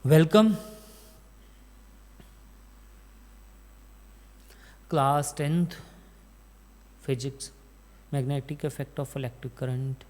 Welcome class 10th physics magnetic effect of electric current.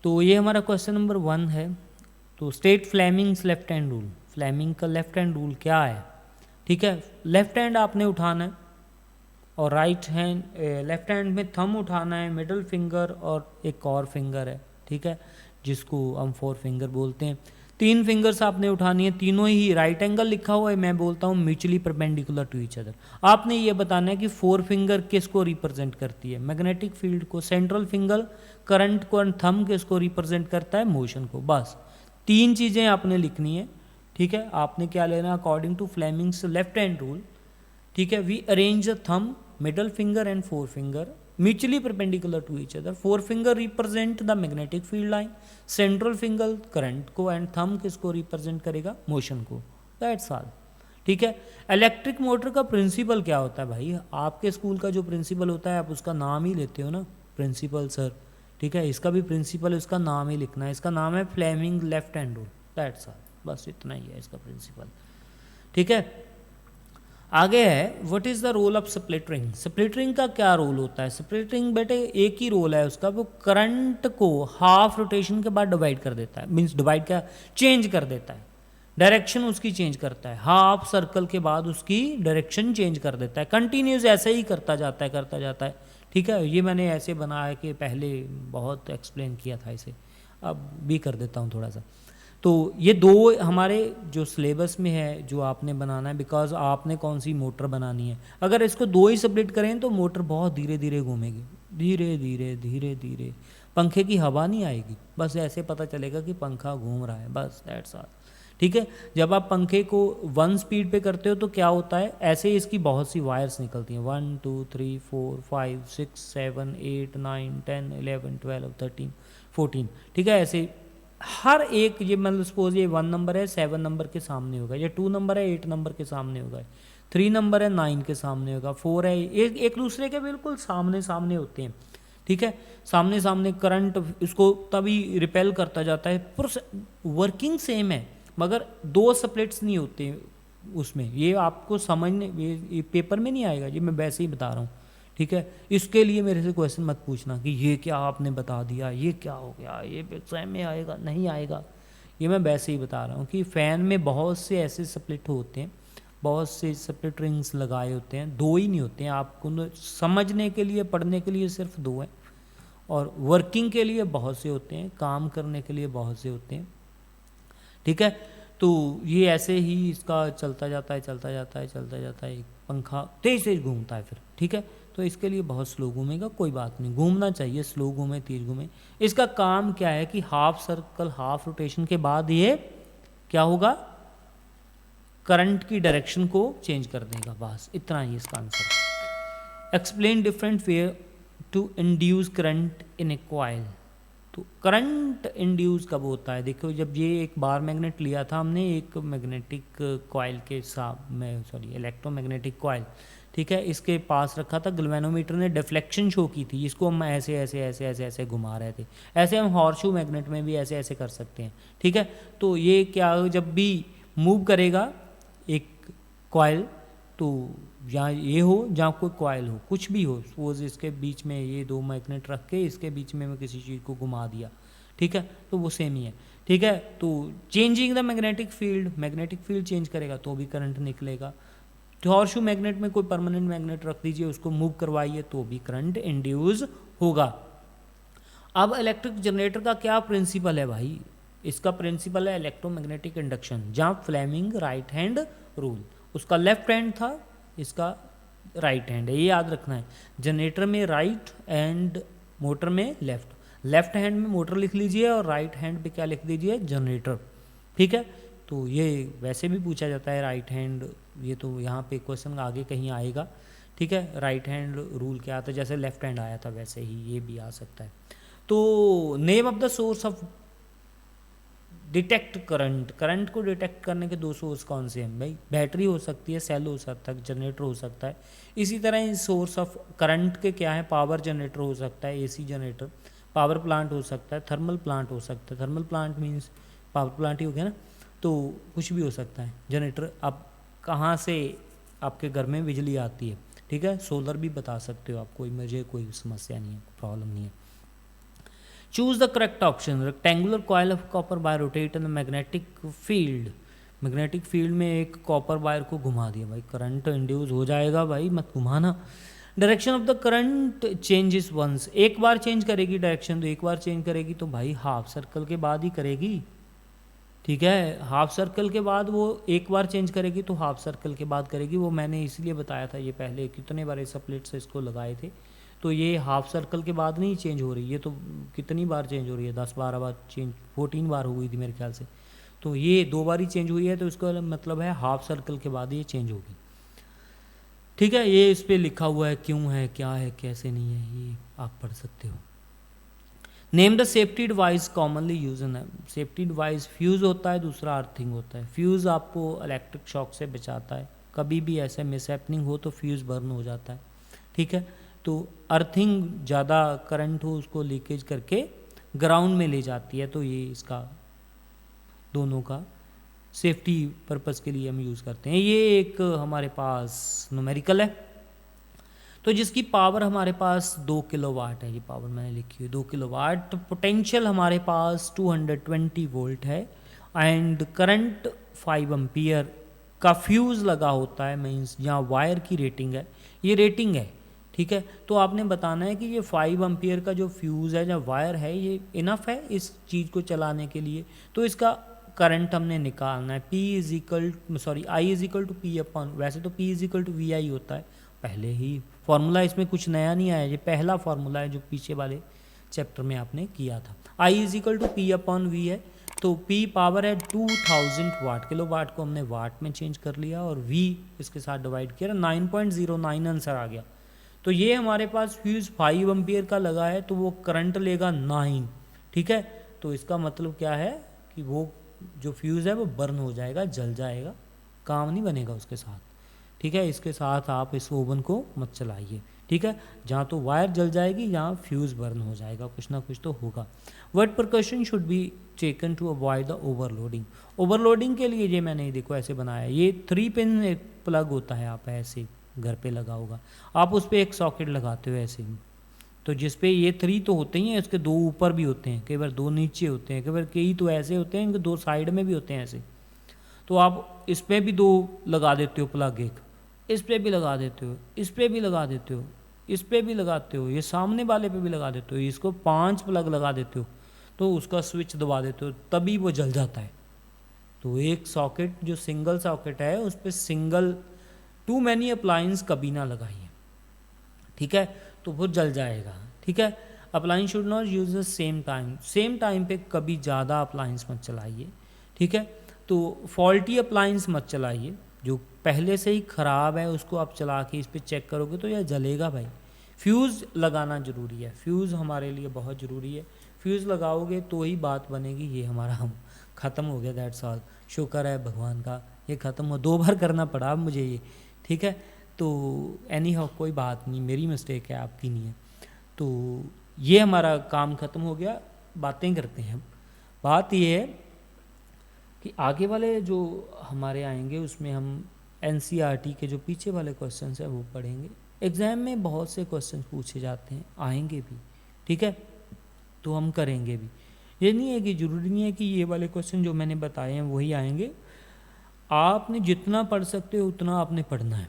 तो ये हमारा क्वेश्चन नंबर 1 है। तो state Fleming's left hand rule. Fleming का लेफ्ट हैंड रूल क्या है? ठीक है, लेफ्ट हैंड आपने उठाना है और राइट हैंड लेफ्ट हैंड में थंब उठाना है, मिडल फिंगर और एक और फिंगर है, ठीक है, जिसको हम 4 फिंगर बोलते हैं। 3 फिंगर्स आपने उठानी है, तीनों ही राइट एंगल लिखा हुआ है, मैं बोलता हूँ mutually perpendicular to each other. आपने ये बताना है कि 4 फिंगर किसको रिप्रेजेंट करती है? मैग्नेटिक फील्ड को। सेंट्रल फिंगर करंट को, और थंब किसको रिप्रेजेंट करता है? मोशन को। बस 3 चीज़ें आपने लिखनी है, ठीक है। आपने क्या लेना? According to Fleming's left hand rule, ठीक है, we arrange the thumb, middle finger and 4 finger mutually perpendicular to each other. 4 finger represent the magnetic field line, central finger current को, एंड थंब किसको रिप्रेजेंट करेगा? Motion को। That's all, ठीक है। Electric motor का principal क्या होता है भाई? आपके स्कूल का जो प्रिंसिपल होता है आप उसका नाम ही लेते हो ना, प्रिंसिपल सर, ठीक है। इसका भी प्रिंसिपल, इसका नाम ही लिखना है। इसका नाम है Fleming left hand rule. That's all, बस इतना ही है इसका प्रिंसिपल, ठीक है। आगे है what is the role of split ring. Split ring का क्या रोल होता है? स्प्लिट रिंग बेटे एक ही रोल है उसका, वो करंट को हाफ रोटेशन के बाद डिवाइड कर देता है। मीन्स डिवाइड क्या, चेंज कर देता है, डायरेक्शन उसकी चेंज करता है। हाफ सर्कल के बाद उसकी डायरेक्शन चेंज कर देता है। कंटिन्यूस ऐसे ही करता जाता है, करता जाता है, ठीक है। ये मैंने ऐसे बनाया कि पहले बहुत एक्सप्लेन किया था इसे, अब भी कर देता हूँ थोड़ा सा। तो ये 2 हमारे जो सिलेबस में है जो आपने बनाना है, बिकॉज आपने कौन सी मोटर बनानी है। अगर इसको 2 ही स्प्लिट करें तो मोटर बहुत धीरे धीरे घूमेगी, धीरे धीरे धीरे धीरे, पंखे की हवा नहीं आएगी, बस ऐसे पता चलेगा कि पंखा घूम रहा है, बस दैट्स ऑल, ठीक है। जब आप पंखे को 1 स्पीड पे करते हो तो क्या होता है, ऐसे ही इसकी बहुत सी वायर्स निकलती हैं, 1 2 3 4 5 6 7 8 9 10 11 12 13 14, ठीक है। ऐसे हर एक, ये मतलब सपोज ये 1 नंबर है 7 नंबर के सामने होगा, ये 2 नंबर है 8 नंबर के सामने होगा, 3 नंबर है 9 के सामने होगा, 4 है, एक दूसरे के बिल्कुल सामने सामने होते हैं, ठीक है। सामने सामने करंट इसको तभी रिपेल करता जाता है, पर वर्किंग सेम है, मगर 2 स्प्लिट्स नहीं होते उसमें। ये आपको समझने, ये पेपर में नहीं आएगा, ये मैं वैसे ही बता रहा हूँ, ठीक है। इसके लिए मेरे से क्वेश्चन मत पूछना कि ये क्या आपने बता दिया, ये क्या हो गया, ये एग्जाम में आएगा, नहीं आएगा। ये मैं वैसे ही बता रहा हूँ कि फ़ैन में बहुत से ऐसे स्प्लिट होते हैं, बहुत से स्प्लिट रिंग्स लगाए होते हैं, 2 ही नहीं होते हैं। आपको समझने के लिए, पढ़ने के लिए सिर्फ 2 हैं, और वर्किंग के लिए बहुत से होते हैं, काम करने के लिए बहुत से होते हैं, ठीक है। तो ये ऐसे ही इसका चलता जाता है, चलता जाता है, चलता जाता है, पंखा तेज तेज घूमता है फिर, ठीक है। तो इसके लिए बहुत स्लो घूमेगा, कोई बात नहीं, घूमना चाहिए, स्लो घूमे तेज घूमे। इसका काम क्या है कि हाफ सर्कल, हाफ रोटेशन के बाद ये क्या होगा, करंट की डायरेक्शन को चेंज कर देगा, बस इतना ही इसका answer. Explain different way to induce current in a coil. तो करंट इंड्यूस कब होता है? देखो, जब ये एक बार मैग्नेट लिया था हमने एक मैग्नेटिक कॉइल के साथ में, सॉरी इलेक्ट्रोमैग्नेटिक कॉइल, ठीक है, इसके पास रखा था, गैल्वेनोमीटर ने डिफ्लेक्शन शो की थी, इसको हम ऐसे ऐसे ऐसे ऐसे ऐसे घुमा रहे थे। ऐसे हम हॉर्सशू मैग्नेट में भी ऐसे ऐसे कर सकते हैं, ठीक है। तो ये क्या, जब भी मूव करेगा एक कॉइल, तो जहाँ ये हो, जहाँ कोई कॉइल हो, कुछ भी हो, सपोज इसके बीच में ये 2 मैग्नेट रख के इसके बीच में मैं किसी चीज़ को घुमा दिया, ठीक है, तो वो सेम ही है, ठीक है। तो changing the magnetic field change करेगा तो भी करंट निकलेगा। तो हॉर्सशू मैग्नेट में कोई परमानेंट मैग्नेट रख दीजिए, उसको मूव करवाइए तो भी करंट इंड्यूस होगा। अब इलेक्ट्रिक जनरेटर का क्या प्रिंसिपल है भाई? इसका प्रिंसिपल है इलेक्ट्रोमैग्नेटिक इंडक्शन, जहाँ फ्लेमिंग राइट हैंड रूल, उसका लेफ्ट हैंड था, इसका राइट हैंड है, ये याद रखना है। जनरेटर में राइट एंड मोटर में लेफ्ट, लेफ्ट हैंड में मोटर लिख लीजिए और राइट हैंड पे क्या लिख दीजिए, जनरेटर, ठीक है। तो ये वैसे भी पूछा जाता है राइट हैंड, ये तो यहाँ पे क्वेश्चन आगे कहीं आएगा, ठीक है। राइट हैंड रूल क्या आता है, जैसे लेफ्ट हैंड आया था वैसे ही ये भी आ सकता है। तो name of the source of detect current, current को डिटेक्ट करने के 2 सोर्स कौन से हैं भाई? बैटरी हो सकती है, सेल हो सकता है, जनरेटर हो सकता है। इसी तरह इन सोर्स ऑफ करंट के क्या है, पावर जनरेटर हो सकता है, एसी जनरेटर, पावर प्लांट हो सकता है, थर्मल प्लांट हो सकता है। Thermal plant means power plant ही हो गया ना। तो कुछ भी हो सकता है। जनरेटर आप कहाँ से आपके घर में बिजली आती है, ठीक है, सोलर भी बता सकते हो आप, मुझे कोई समस्या नहीं है, प्रॉब्लम नहीं है। Choose the correct option. Rectangular coil of copper wire rotate in the magnetic field. Magnetic field में एक कॉपर वायर को घुमा दिया भाई, करंट इंड्यूस हो जाएगा भाई, मत घुमाना। Direction of the current changes once. एक बार चेंज करेगी डायरेक्शन, तो एक बार चेंज करेगी तो भाई हाफ सर्कल के बाद ही करेगी, ठीक है, हाफ सर्कल के बाद वो एक बार चेंज करेगी तो हाफ सर्कल के बाद करेगी। वो मैंने इसलिए बताया था ये पहले कितने बार इस प्लेट से इसको लगाए थे, तो ये हाफ सर्कल के बाद नहीं चेंज हो रही, ये तो कितनी बार चेंज हो रही है, 10-12 बार चेंज, 14 बार हो गई थी मेरे ख्याल से, तो ये 2 बार ही चेंज हुई है, तो इसका मतलब है हाफ सर्कल के बाद ये चेंज होगी, ठीक है। ये इस पर लिखा हुआ है, क्यों है, क्या है, कैसे नहीं है, ये आप पढ़ सकते हो। Name the safety device commonly use in. Safety device fuse होता है, दूसरा अर्थिंग होता है। फ्यूज़ आपको इलेक्ट्रिक शॉक से बचाता है, कभी भी ऐसे मिसहैपनिंग हो तो फ्यूज़ बर्न हो जाता है, ठीक है। तो अर्थिंग ज़्यादा करंट हो उसको लीकेज करके ग्राउंड में ले जाती है, तो ये इसका दोनों का सेफ्टी पर्पस के लिए हम यूज़ करते हैं। ये एक हमारे पास न्यूमेरिकल है, तो जिसकी पावर हमारे पास 2 किलोवाट है, ये पावर मैंने लिखी है 2 किलोवाट। पोटेंशियल हमारे पास 220 वोल्ट है एंड करंट 5 एम्पियर का फ्यूज़ लगा होता है, मीन्स यहाँ वायर की रेटिंग है, ये रेटिंग है, ठीक है। तो आपने बताना है कि ये 5 एम्पियर का जो फ्यूज़ है, जो वायर है, ये इनफ है इस चीज़ को चलाने के लिए, तो इसका करंट हमने निकालना है। I is equal to P upon, वैसे तो P is equal to V I होता है, पहले ही फॉर्मूला, इसमें कुछ नया नहीं आया, ये पहला फॉर्मूला है जो पीछे वाले चैप्टर में आपने किया था। I is equal to P upon V है, तो P पावर है 2000 वाट, किलो वाट को हमने वाट में चेंज कर लिया और V इसके साथ डिवाइड किया, 9.09 आंसर आ गया। तो ये हमारे पास फ्यूज़ 5 एम्पियर का लगा है, तो वो करंट लेगा 9, ठीक है। तो इसका मतलब क्या है कि वो जो फ्यूज़ है वो बर्न हो जाएगा, जल जाएगा, काम नहीं बनेगा उसके साथ, ठीक है। इसके साथ आप इस ओवन को मत चलाइए, ठीक है। जहाँ तो वायर जल जाएगी, यहाँ फ्यूज़ बर्न हो जाएगा, कुछ ना कुछ तो होगा। What precaution should be taken to avoid the overloading. Overloading के लिए ये मैंने देखो ऐसे बनाया, ये 3 पिन एक प्लग होता है, आप ऐसे घर पे लगा होगा, आप उस पर एक सॉकेट लगाते हो ऐसे ही, तो जिस पे ये 3 तो होते ही हैं, इसके 2 ऊपर भी होते हैं, कई बार 2 नीचे होते हैं, कई बार कई तो ऐसे होते हैं इनके 2 साइड में भी होते हैं ऐसे, तो आप इस पर भी 2 लगा देते हो प्लग, एक इस पर भी लगा देते हो, इस पर भी लगा देते हो, इस पर भी लगाते हो, ये सामने वाले पे भी लगा देते हो, इसको 5 प्लग लगा देते हो, तो उसका स्विच दबा देते हो, तभी वो जल जाता है। तो एक सॉकेट जो सिंगल सॉकेट है उस पर सिंगल टू मैनी अप्लायंस कभी ना लगाइए, ठीक है, तो वो जल जाएगा, ठीक है। Appliance should not use the same time पे कभी ज़्यादा अप्लायंस मत चलाइए, ठीक है। तो फॉल्टी अप्लायंस मत चलाइए, जो पहले से ही ख़राब है उसको आप चला के इस पर चेक करोगे तो यह जलेगा भाई। फ्यूज़ लगाना ज़रूरी है, फ्यूज़ हमारे लिए बहुत ज़रूरी है, फ्यूज़ लगाओगे तो ही बात बनेगी। ये हमारा हम ख़त्म हो गया, दैट्स ऑल, शुक्र है भगवान का, ये ख़त्म हो, 2 बार करना पड़ा अब मुझे ये, ठीक है। तो एनी हाउ कोई बात नहीं, मेरी मिस्टेक है, आपकी नहीं है। तो ये हमारा काम ख़त्म हो गया। बातें करते हैं, बात ये है कि आगे वाले जो हमारे आएंगे उसमें हम NCERT के जो पीछे वाले क्वेश्चंस हैं वो पढ़ेंगे। एग्ज़ाम में बहुत से क्वेश्चंस पूछे जाते हैं, आएंगे भी, ठीक है, तो हम करेंगे भी। ये नहीं है कि ज़रूरी नहीं है कि ये वाले क्वेश्चन जो मैंने बताए हैं वही आएंगे। आपने जितना पढ़ सकते हो उतना आपने पढ़ना है,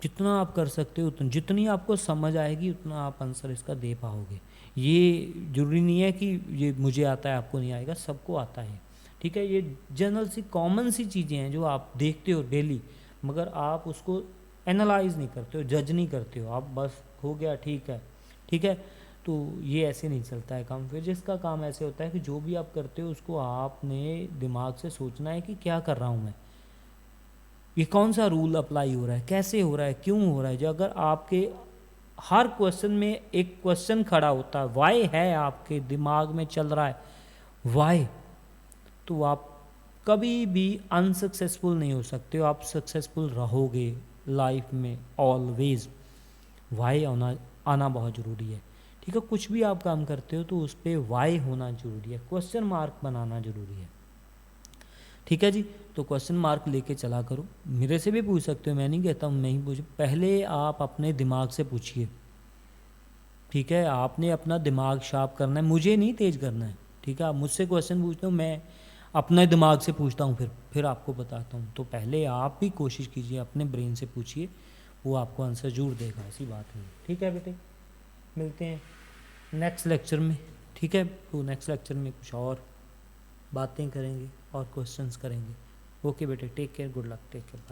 जितना आप कर सकते हो उतना, जितनी आपको समझ आएगी उतना आप आंसर इसका दे पाओगे। ये ज़रूरी नहीं है कि ये मुझे आता है आपको नहीं आएगा, सबको आता है, ठीक है। ये जनरल सी कॉमन सी चीज़ें हैं जो आप देखते हो डेली, मगर आप उसको एनालाइज नहीं करते हो, जज नहीं करते हो, आप बस हो गया ठीक है, ठीक है। तो ये ऐसे नहीं चलता है काम। फिजिक्स का काम ऐसे होता है कि जो भी आप करते हो उसको आपने दिमाग से सोचना है कि क्या कर रहा हूँ मैं, ये कौन सा रूल अप्लाई हो रहा है, कैसे हो रहा है, क्यों हो रहा है। जो अगर आपके हर क्वेश्चन में एक क्वेश्चन खड़ा होता है, वाई है, आपके दिमाग में चल रहा है वाई, तो आप कभी भी अनसक्सेसफुल नहीं हो सकते हो, आप सक्सेसफुल रहोगे लाइफ में ऑलवेज। वाई आना बहुत ज़रूरी है, ठीक है। कुछ भी आप काम करते हो तो उस पर वाई होना ज़रूरी है, क्वेश्चन मार्क बनाना ज़रूरी है। ठीक है जी। तो क्वेश्चन मार्क लेके चला करो, मेरे से भी पूछ सकते हो, मैं नहीं कहता हूँ नहीं पूछ, पहले आप अपने दिमाग से पूछिए, ठीक है। आपने अपना दिमाग शार्प करना है, मुझे नहीं तेज करना है, ठीक है। आप मुझसे क्वेश्चन पूछते हो, मैं अपने दिमाग से पूछता हूँ, फिर आपको बताता हूँ। तो पहले आप भी कोशिश कीजिए, अपने ब्रेन से पूछिए, वो आपको आंसर जरूर देगा, ऐसी बात नहीं, ठीक है बेटे। मिलते हैं नेक्स्ट लेक्चर में, ठीक है। तो नेक्स्ट लेक्चर में कुछ और बातें करेंगे और क्वेश्चंस करेंगे। ओके बेटे, take care, good luck, take care, bye.